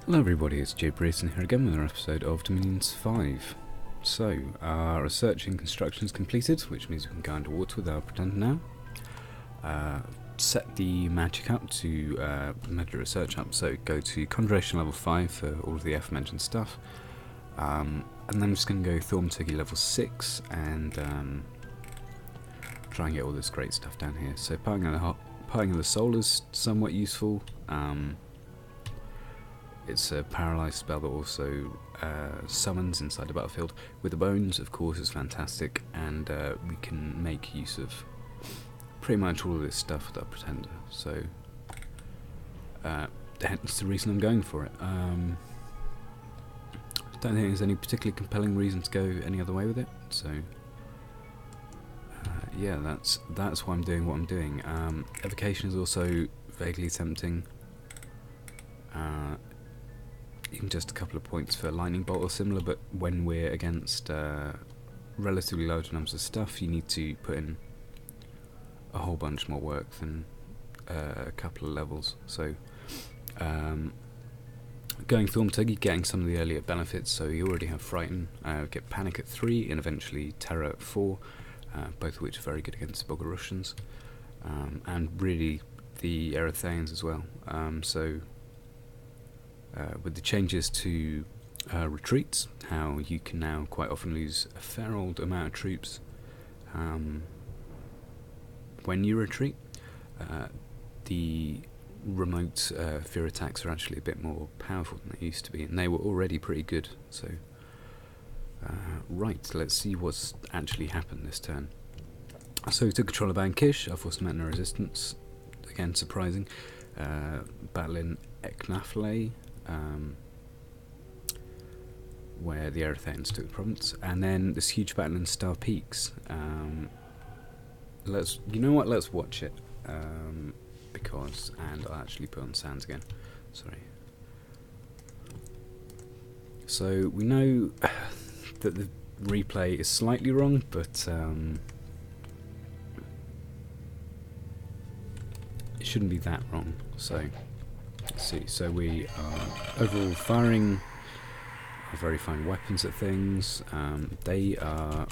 Hello everybody, it's Jay Brayson here again with another episode of Dominions 5. So, our research in construction is completed, which means we can go underwater with our pretender now. Set the magic up to magic research up, so go to conjuration level 5 for all of the aforementioned stuff. And then I'm just going to go thaumaturgy level 6 and try and get all this great stuff down here. So parting of the soul is somewhat useful. It's a paralysed spell that also summons inside the battlefield. With the bones, of course, is fantastic, and we can make use of pretty much all of this stuff with our pretender. So, hence the reason I'm going for it. Don't think there's any particularly compelling reason to go any other way with it. So, yeah, that's why I'm doing what I'm doing. Evocation is also vaguely tempting. Even just a couple of points for lightning bolt or similar, but when we're against relatively large numbers of stuff, you need to put in a whole bunch more work than a couple of levels. So going thaumaturgy, getting some of the earlier benefits, so you already have frighten, get panic at 3 and eventually terror at 4, both of which are very good against Bogorussians, and really the Erythraeans as well. With the changes to retreats, how you can now quite often lose a fair old amount of troops when you retreat. The remote fear attacks are actually a bit more powerful than they used to be, and they were already pretty good. So, right, let's see what's actually happened this turn. So we took control of Bankish, our force met no resistance, again surprising. Battle in Eknafle, where the Erythraeans took the province, and then this huge battle in Star Peaks. You know what? Let's watch it, and I'll actually put on sounds again. Sorry. So we know that the replay is slightly wrong, but it shouldn't be that wrong. So. Let's see, so we are overall firing our very fine weapons at things. They are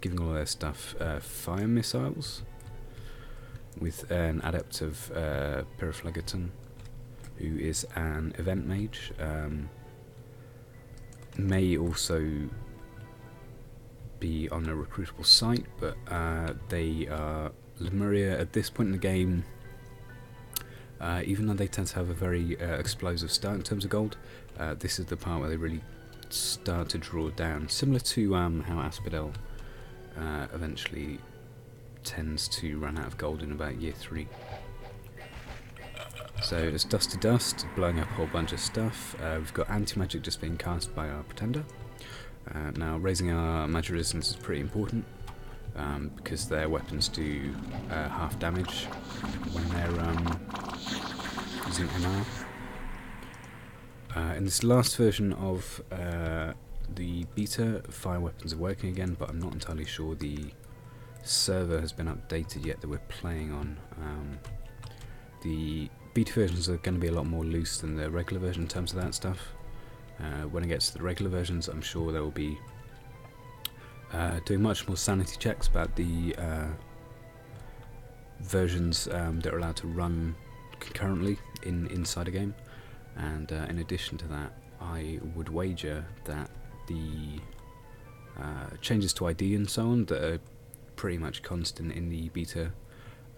giving all their stuff fire missiles with an adept of Pyroflegeton, who is an event mage. May also be on a recruitable site, but they are Lemuria at this point in the game. Even though they tend to have a very explosive start in terms of gold, this is the part where they really start to draw down, similar to how Asphodel eventually tends to run out of gold in about year 3. So it's dust to dust, blowing up a whole bunch of stuff. We've got anti-magic just being cast by our pretender. Now raising our magic resistance is pretty important, because their weapons do half damage when they're using MR. In this last version of the beta, fire weapons are working again, but I'm not entirely sure the server has been updated yet that we're playing on. The beta versions are going to be a lot more loose than the regular version in terms of that stuff. When it gets to the regular versions, I'm sure there will be doing much more sanity checks about the versions that are allowed to run concurrently inside a game, and in addition to that, I would wager that the changes to ID and so on that are pretty much constant in the beta,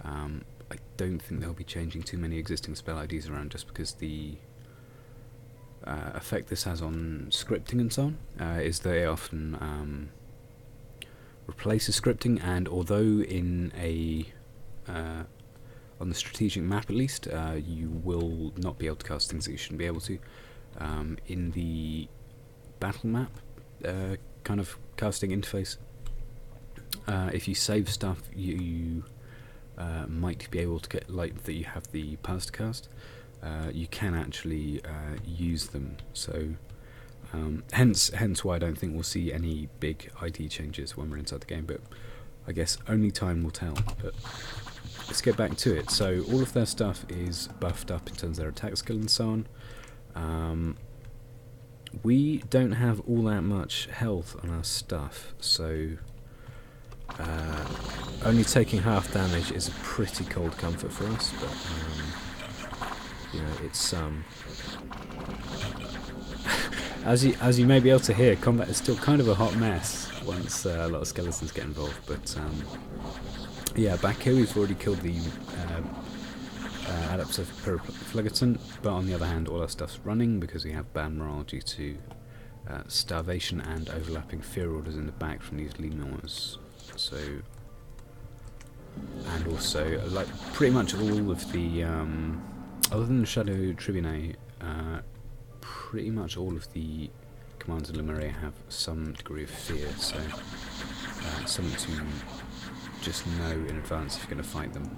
I don't think they'll be changing too many existing spell IDs around, just because the effect this has on scripting and so on is that it often replaces scripting, and although in a on the strategic map at least, you will not be able to cast things that you shouldn't be able to. In the battle map kind of casting interface, if you save stuff, you might be able to get, like, that you have the pass to cast. You can actually use them, so hence why I don't think we'll see any big ID changes when we're inside the game, but I guess only time will tell. But let's get back to it. So all of their stuff is buffed up in terms of their attack skill and so on. We don't have all that much health on our stuff, so only taking half damage is a pretty cold comfort for us, but you know, it's as you may be able to hear, combat is still kind of a hot mess once a lot of skeletons get involved, but yeah, back here we've already killed the adepts of Phlegeton, but on the other hand all our stuff's running because we have bad morale due to starvation and overlapping fear orders in the back from these Lemurs. So, and also like pretty much all of the other than the Shadow Tribune, pretty much all of the commands of Lemuria have some degree of fear, so something to just know in advance if you're going to fight them.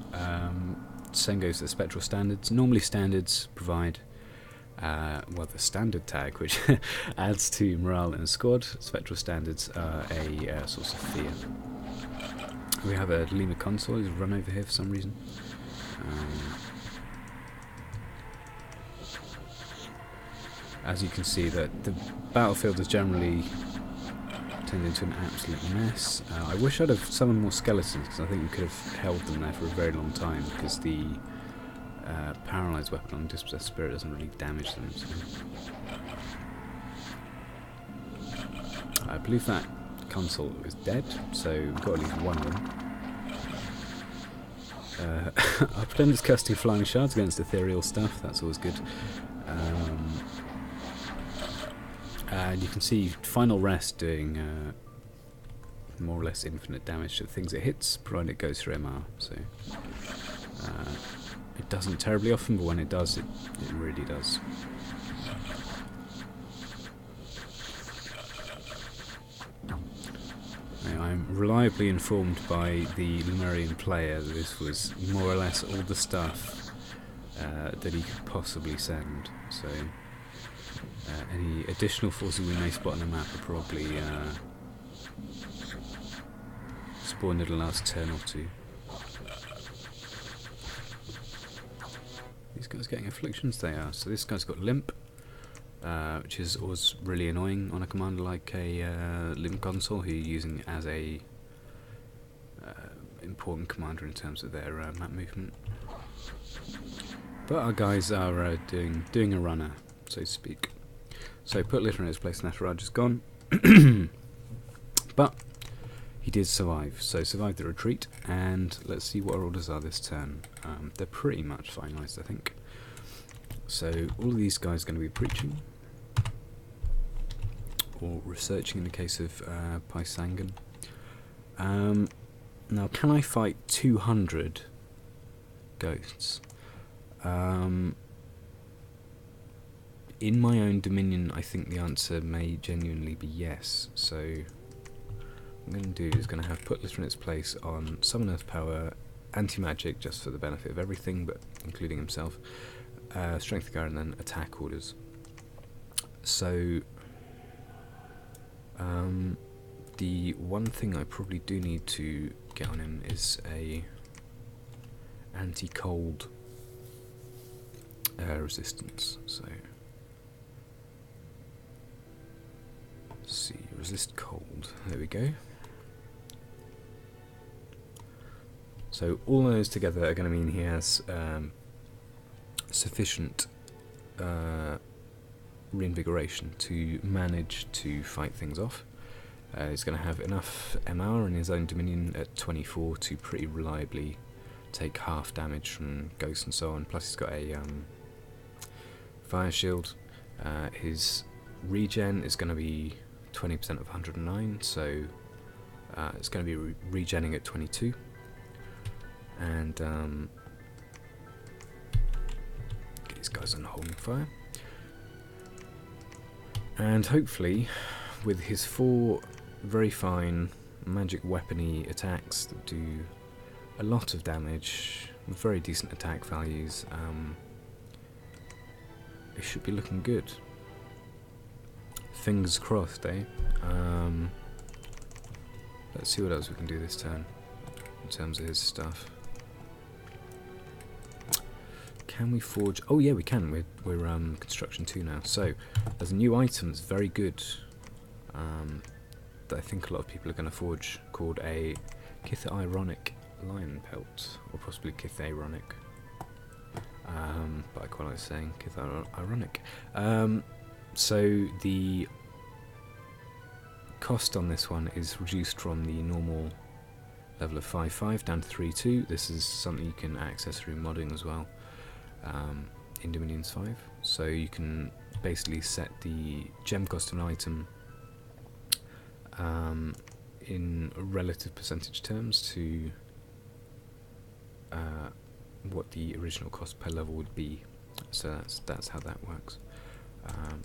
Same goes to the spectral standards. Normally standards provide well, the standard tag, which adds to morale in a squad. Spectral standards are a source of fear. We have a Lemur console who's run over here for some reason. As you can see, that the battlefield is generally turned into an absolute mess. I wish I'd have summoned more skeletons, because I think we could have held them there for a very long time, because the paralysed weapon on Dispossessed Spirit doesn't really damage them. So. I believe that console is dead, so we've got at least one of them. Our pretend is casting flying shards against ethereal stuff, that's always good. And you can see Final Rest doing more or less infinite damage to the things it hits, provided it goes through MR. So it doesn't terribly often, but when it does, it really does. Now, I'm reliably informed by the Lemurian player that this was more or less all the stuff that he could possibly send. So any additional forces we may spot on the map are probably spawned in the last turn or two. These guys getting afflictions? They are. So this guy's got limp, which is always really annoying on a commander like a limp console who you're using as a important commander in terms of their map movement. But our guys are doing a runner, so to speak. So put Litter in his place, Natharaj is gone. But he did survive, so survived the retreat, and let's see what our orders are this turn. They're pretty much finalised, I think. So all of these guys are going to be preaching, or researching in the case of Pysangan. Now, can I fight 200 ghosts? In my own dominion, I think the answer may genuinely be yes. So what I'm going to do is going to have put Litter in its place on Summon Earth Power, Anti-Magic, just for the benefit of everything, but including himself, Strength of Guard, and then Attack Orders. So the one thing I probably do need to get on him is a anti-cold resistance. So let's see, resist cold. There we go. So all those together are going to mean he has sufficient reinvigoration to manage to fight things off. He's going to have enough MR in his own dominion at 24 to pretty reliably take half damage from ghosts and so on. Plus he's got a fire shield. His regen is going to be 20% of 109, so it's going to be regenning at 22. And get these guys on holding fire. And hopefully, with his 4 very fine magic weapony attacks that do a lot of damage, with very decent attack values, it should be looking good. Fingers crossed, eh? Let's see what else we can do this turn in terms of his stuff. Can we forge? Oh yeah, we can. We're construction 2 now. So there's a new item that's very good. That I think a lot of people are going to forge, called a Chithironic lion pelt, or possibly Chithironic. But I quite like saying Chithironic. So the cost on this one is reduced from the normal level of 5.5 down to 3.2. This is something you can access through modding as well in Dominions 5. So you can basically set the gem cost of an item in relative percentage terms to what the original cost per level would be. So that's how that works.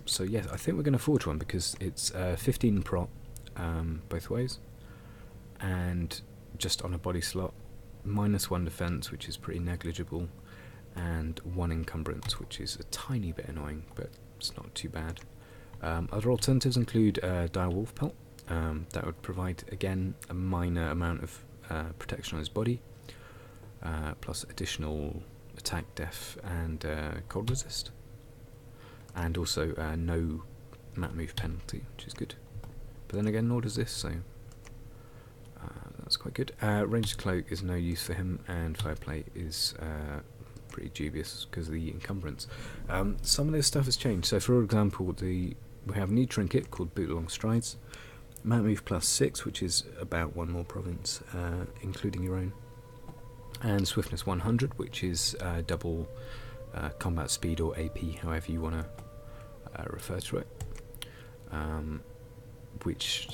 So yes, I think we're going to forge one because it's 15 prot both ways, and just on a body slot, -1 defense, which is pretty negligible, and 1 encumbrance, which is a tiny bit annoying, but it's not too bad. Other alternatives include dire wolf pelt. That would provide, again, a minor amount of protection on his body, plus additional attack, def, and cold resist, and also no map move penalty, which is good. But then again, nor does this, so that's quite good. Ranged cloak is no use for him, and fireplate is pretty dubious because of the encumbrance. Some of this stuff has changed. So, for example, we have a new trinket called Boot Along Strides. Map move +6, which is about 1 more province, including your own. And swiftness 100, which is double combat speed or AP, however you want to refer to it. Which,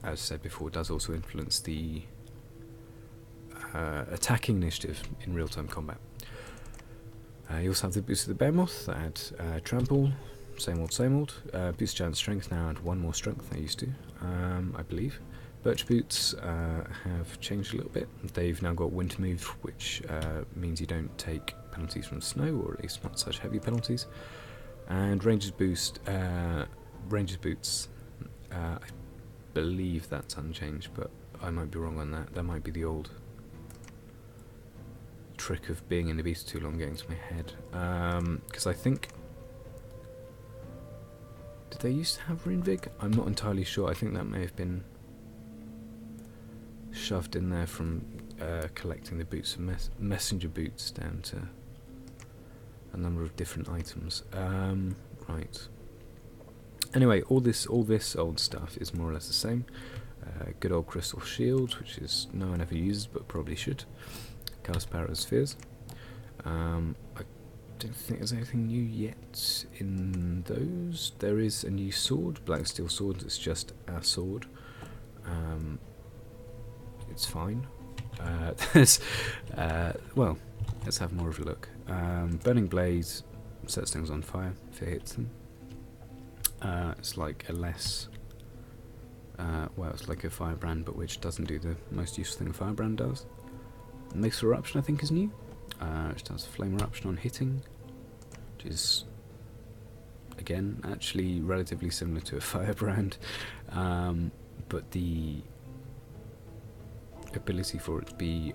as said before, does also influence the attacking initiative in real-time combat. You also have the boost of the Behemoth that adds trample, same old. Boost giant strength now and 1 more strength than I used to, I believe. Birch boots have changed a little bit. They've now got winter move, which means you don't take penalties from snow, or at least not such heavy penalties. And Ranger's boots, I believe that's unchanged, but I might be wrong on that. That might be the old trick of being in the beast too long getting to my head. Because I think... Did they used to have Runevig? I'm not entirely sure. I think that may have been shoved in there from collecting the boots and messenger boots down to a number of different items. Right. Anyway, all this old stuff is more or less the same. Good old crystal shield, which is no one ever uses but probably should. Cast power of spheres. I don't think there's anything new yet in those. There is a new sword, black steel sword. It's just a sword. It's fine. Well, let's have more of a look. Burning blades sets things on fire if it hits them. It's like a less... well, it's like a firebrand, but which doesn't do the most useful thing a firebrand does. Mixed eruption, I think, is new. Which does flame eruption on hitting, which is, again, actually relatively similar to a firebrand, but the ability for it to be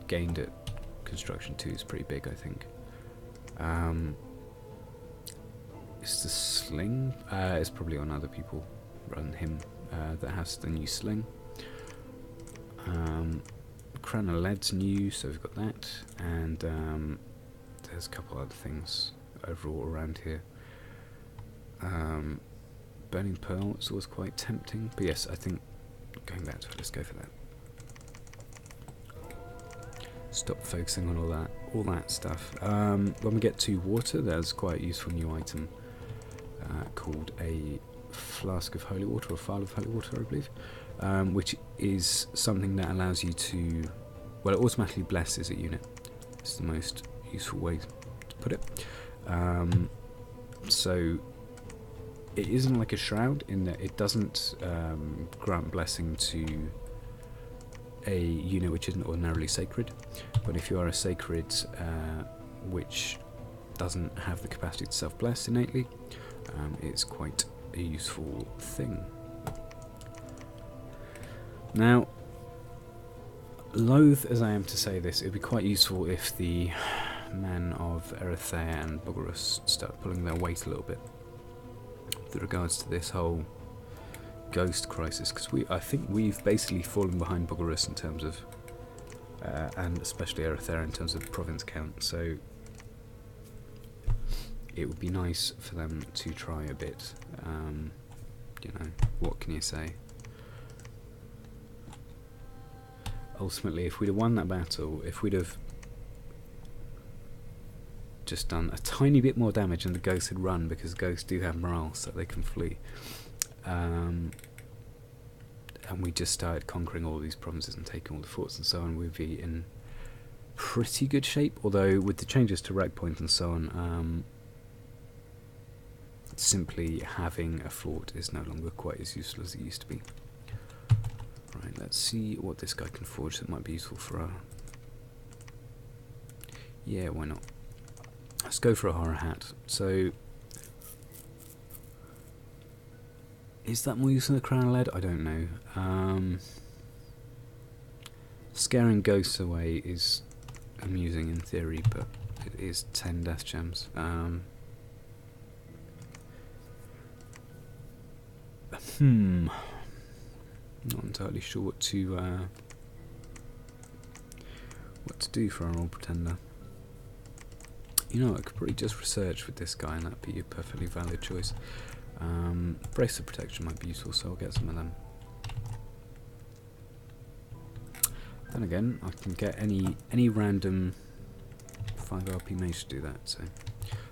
gained at construction 2 is pretty big, I think. Is the sling? It's probably on other people rather than him that has the new sling. Crown of Lead's new, so we've got that, and there's a couple other things overall around here. Burning Pearl is always quite tempting, but yes, I think going back to it, let's go for that. Stop focusing on all that stuff. When we get to water, there's quite a useful new item called a flask of holy water, or phial of holy water, I believe, which is something that allows you to, well, it automatically blesses a unit. It's the most useful way to put it. So it isn't like a shroud in that it doesn't grant blessing to a unit which isn't ordinarily sacred, but if you are a sacred which doesn't have the capacity to self-bless innately, it's quite a useful thing. Now, loath as I am to say this, it would be quite useful if the men of Erythea and Bogarus start pulling their weight a little bit with regards to this whole ghost crisis, because I think we've basically fallen behind Bogarus in terms of, and especially Erythea in terms of province count, so it would be nice for them to try a bit. You know, what can you say? Ultimately, if we'd have won that battle, if we'd have just done a tiny bit more damage and the ghosts had run, because ghosts do have morale so they can flee, and we just started conquering all these provinces and taking all the forts and so on, we'd be in pretty good shape. Although with the changes to rack point and so on, simply having a fort is no longer quite as useful as it used to be. Right, let's see what this guy can forge that might be useful for our... Yeah, why not? Let's go for a horror hat. So, is that more useful than the crown of lead? I don't know. Scaring ghosts away is amusing in theory, but it is 10 death gems. Not entirely sure what to do for our old pretender. You know, I could probably just research with this guy and that'd be a perfectly valid choice. Brace of protection might be useful, so I'll get some of them. Then again, I can get any random 5 LP mage to do that, so...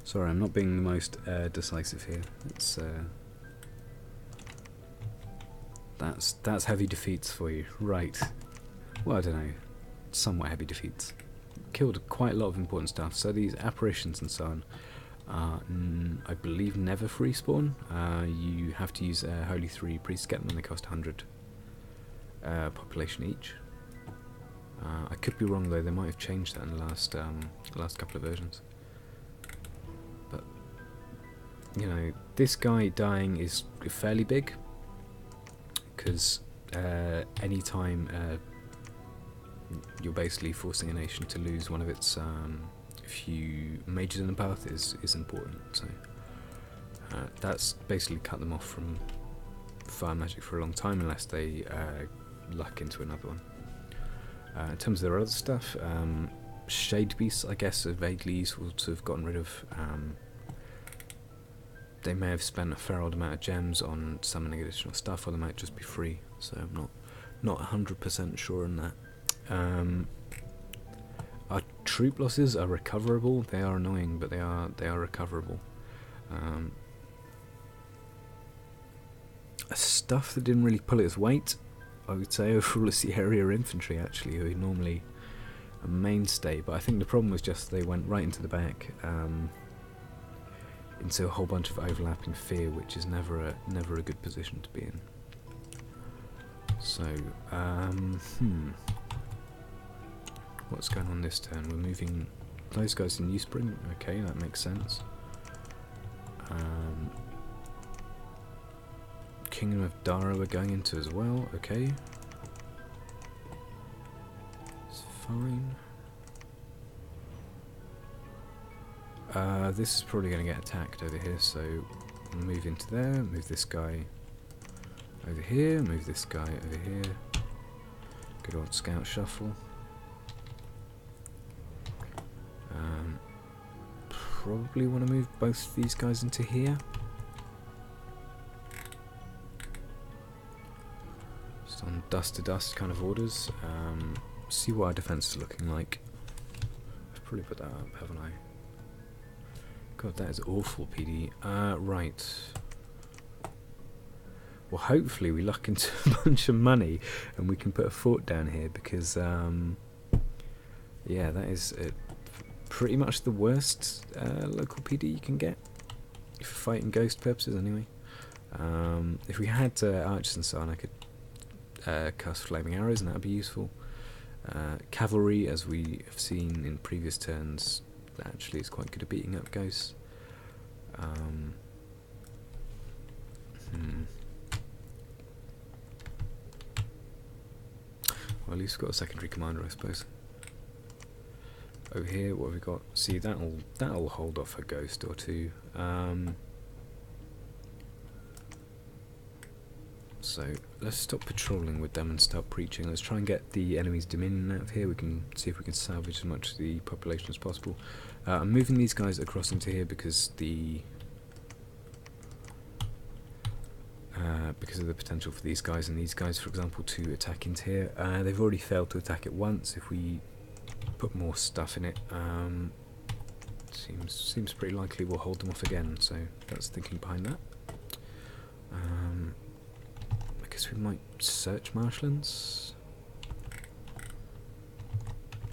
Sorry, I'm not being the most decisive here. It's that's heavy defeats for you. Right. Well, I don't know. Somewhat heavy defeats. Killed quite a lot of important stuff. So these apparitions and so on are, I believe, never free spawn. You have to use Holy 3 priests to get them, and they cost 100 population each. I could be wrong though. They might have changed that in the last couple of versions. But you know, this guy dying is fairly big, because any time you're basically forcing a nation to lose one of its few mages in the path is important. So that's basically cut them off from fire magic for a long time, unless they luck into another one. In terms of their other stuff, shade beasts, I guess, are vaguely useful to have gotten rid of. They may have spent a fair old amount of gems on summoning additional stuff, or they might just be free. So I'm not 100% sure on that. Our troop losses are recoverable. They are annoying, but they are recoverable. Stuff that didn't really pull its weight, I would say overall, is the area infantry actually, who are normally a mainstay. But I think the problem was just they went right into the back, into a whole bunch of overlapping fear, which is never a good position to be in. So, what's going on this turn? We're moving those guys in Newspring. Okay, that makes sense. Kingdom of Dara we're going into as well. Okay, it's fine. This is probably going to get attacked over here, so move into there, move this guy over here, move this guy over here. Good old scout shuffle. Probably want to move both these guys into here. Just on dust to dust kind of orders. See what our defense is looking like. I've probably put that up, haven't I? God, that is awful, PD. Right. Well, hopefully we luck into a bunch of money and we can put a fort down here, because, yeah, that is pretty much the worst local PD you can get, if you're fighting ghost purposes anyway. If we had archers and so on, I could cast flaming arrows and that would be useful. Cavalry, as we have seen in previous turns, actually is quite good at beating up ghosts. Well, at least we've got a secondary commander, I suppose. Over here, what have we got? See, that'll hold off a ghost or two. So let's stop patrolling with them and start preaching. Let's try and get the enemy's dominion out of here. We can see if we can salvage as much of the population as possible. I'm moving these guys across into here because of the potential for these guys and these guys, for example, to attack into here. They've already failed to attack it once. If we put more stuff in it, seems pretty likely we'll hold them off again. So that's thinking behind that. I guess we might search marshlands,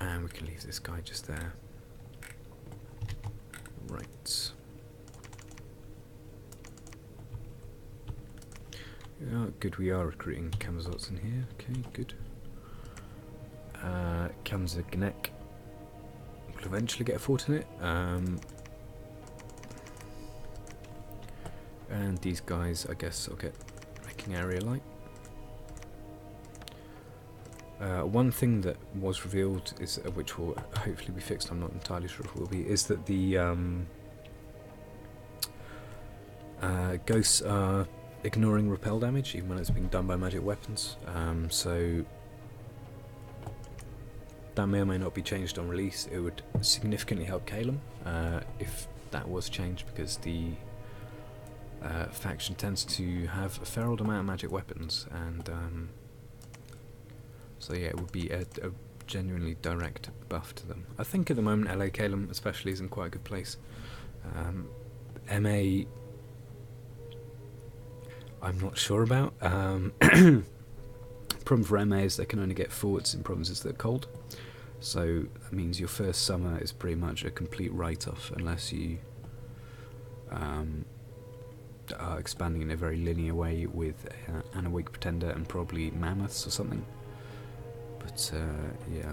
and we can leave this guy just there. Right. Yeah, good, we are recruiting Kamazots in here. Okay, good. Kamzagnek will eventually get a fort in it. And these guys, I guess, I'll get making area light. One thing that was revealed, is which will hopefully be fixed, I'm not entirely sure if it will be, is that the ghosts are ignoring repel damage even when it's being done by magic weapons, so that may or may not be changed on release. It would significantly help Calum if that was changed, because the faction tends to have a fair old amount of magic weapons, and so yeah, it would be a genuinely direct buff to them. I think at the moment LA Calum especially is in quite a good place. MA I'm not sure about. Problem for MA is they can only get forts in provinces that are cold, so that means your first summer is pretty much a complete write-off unless you are expanding in a very linear way with an awake pretender and probably mammoths or something. But yeah,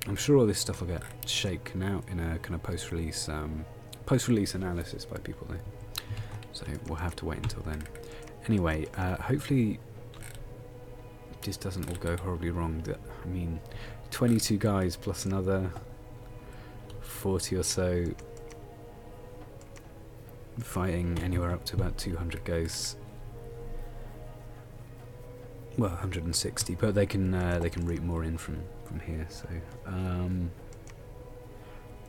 I'm sure all this stuff will get shaken out in a kind of post-release analysis by people there. So we'll have to wait until then. Anyway, hopefully this doesn't all go horribly wrong. I mean, 22 guys plus another 40 or so fighting anywhere up to about 200 ghosts. Well, 160, but they can reap more in from here. So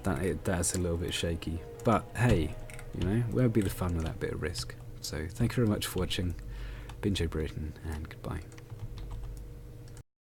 that's a little bit shaky. But hey, you know, where would be the fun with that bit of risk? So thank you very much for watching. Been Joe Britain, and goodbye.